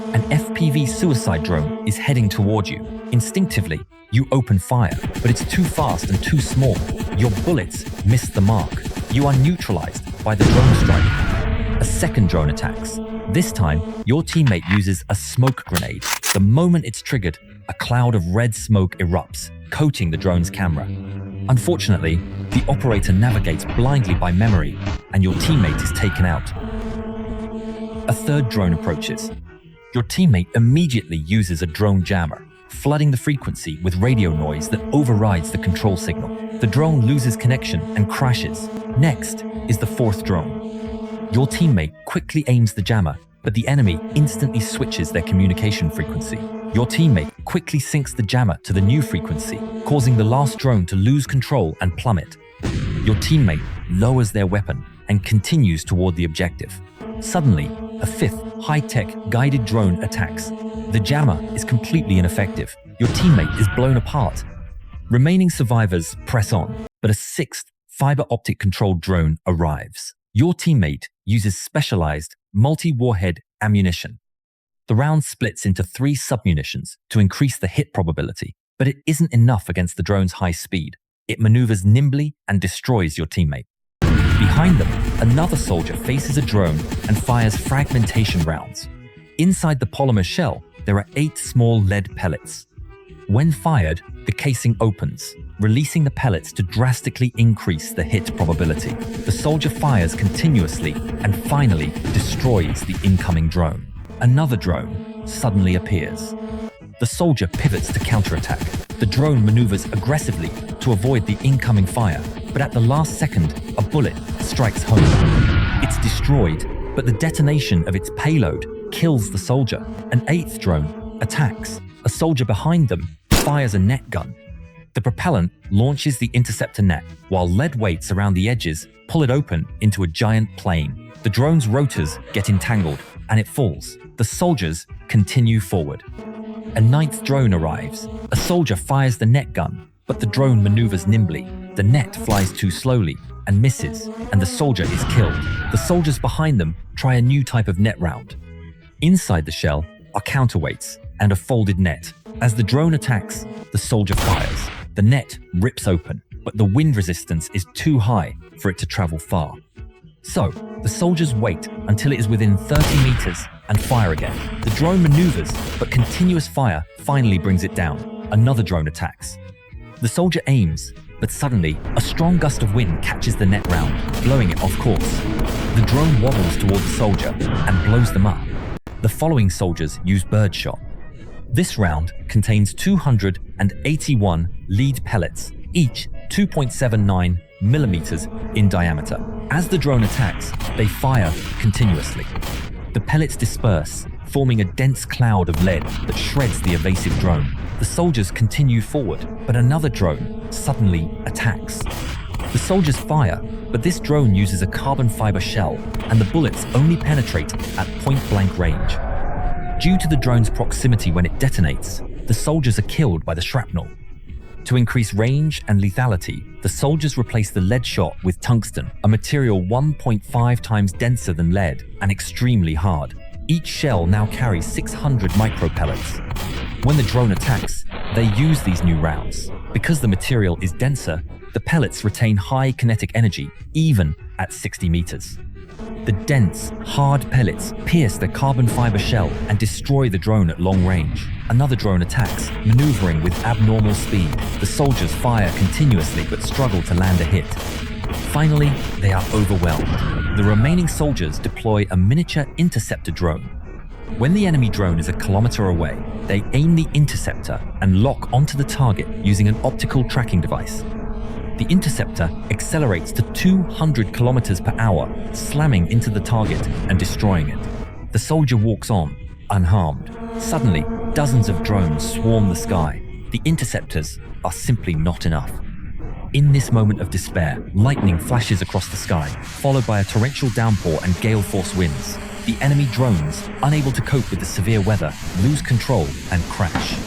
An FPV suicide drone is heading toward you. Instinctively, you open fire, but it's too fast and too small. Your bullets miss the mark. You are neutralized by the drone strike. A second drone attacks. This time, your teammate uses a smoke grenade. The moment it's triggered, a cloud of red smoke erupts, coating the drone's camera. Unfortunately, the operator navigates blindly by memory, and your teammate is taken out. A third drone approaches. Your teammate immediately uses a drone jammer, flooding the frequency with radio noise that overrides the control signal. The drone loses connection and crashes. Next is the fourth drone. Your teammate quickly aims the jammer, but the enemy instantly switches their communication frequency. Your teammate quickly syncs the jammer to the new frequency, causing the last drone to lose control and plummet. Your teammate lowers their weapon and continues toward the objective. Suddenly, a fifth high-tech guided drone attacks. The jammer is completely ineffective. Your teammate is blown apart. Remaining survivors press on, but a sixth fiber-optic controlled drone arrives. Your teammate uses specialized multi-warhead ammunition. The round splits into 3 submunitions to increase the hit probability, but it isn't enough against the drone's high speed. It maneuvers nimbly and destroys your teammate. Behind them, another soldier faces a drone and fires fragmentation rounds. Inside the polymer shell, there are 8 small lead pellets. When fired, the casing opens, releasing the pellets to drastically increase the hit probability. The soldier fires continuously and finally destroys the incoming drone. Another drone suddenly appears. The soldier pivots to counterattack. The drone maneuvers aggressively to avoid the incoming fire, but at the last second, a bullet strikes home. It's destroyed, but the detonation of its payload kills the soldier. An 8th drone attacks. A soldier behind them fires a net gun. The propellant launches the interceptor net, while lead weights around the edges pull it open into a giant plane. The drone's rotors get entangled, and it falls. The soldiers continue forward. A 9th drone arrives. A soldier fires the net gun, but the drone maneuvers nimbly. The net flies too slowly and misses, and the soldier is killed. The soldiers behind them try a new type of net round. Inside the shell are counterweights and a folded net. As the drone attacks, the soldier fires. The net rips open, but the wind resistance is too high for it to travel far. So, the soldiers wait until it is within 30 meters and fire again. The drone maneuvers, but continuous fire finally brings it down. Another drone attacks. The soldier aims, but suddenly, a strong gust of wind catches the net round, blowing it off course. The drone wobbles toward the soldier and blows them up. The following soldiers use birdshot. This round contains 281 lead pellets, each 2.79 millimeters in diameter. As the drone attacks, they fire continuously. The pellets disperse, forming a dense cloud of lead that shreds the evasive drone. The soldiers continue forward, but another drone suddenly attacks. The soldiers fire, but this drone uses a carbon fiber shell, and the bullets only penetrate at point-blank range. Due to the drone's proximity when it detonates, the soldiers are killed by the shrapnel. To increase range and lethality, the soldiers replace the lead shot with tungsten, a material 1.5 times denser than lead and extremely hard. Each shell now carries 600 micropellets. When the drone attacks, they use these new rounds. Because the material is denser, the pellets retain high kinetic energy, even at 60 meters. The dense, hard pellets pierce the carbon fiber shell and destroy the drone at long range. Another drone attacks, maneuvering with abnormal speed. The soldiers fire continuously but struggle to land a hit. Finally, they are overwhelmed. The remaining soldiers deploy a miniature interceptor drone. When the enemy drone is a kilometer away, they aim the interceptor and lock onto the target using an optical tracking device. The interceptor accelerates to 200 kilometers per hour, slamming into the target and destroying it. The soldier walks on, unharmed. Suddenly, dozens of drones swarm the sky. The interceptors are simply not enough. In this moment of despair, lightning flashes across the sky, followed by a torrential downpour and gale-force winds. The enemy drones, unable to cope with the severe weather, lose control and crash.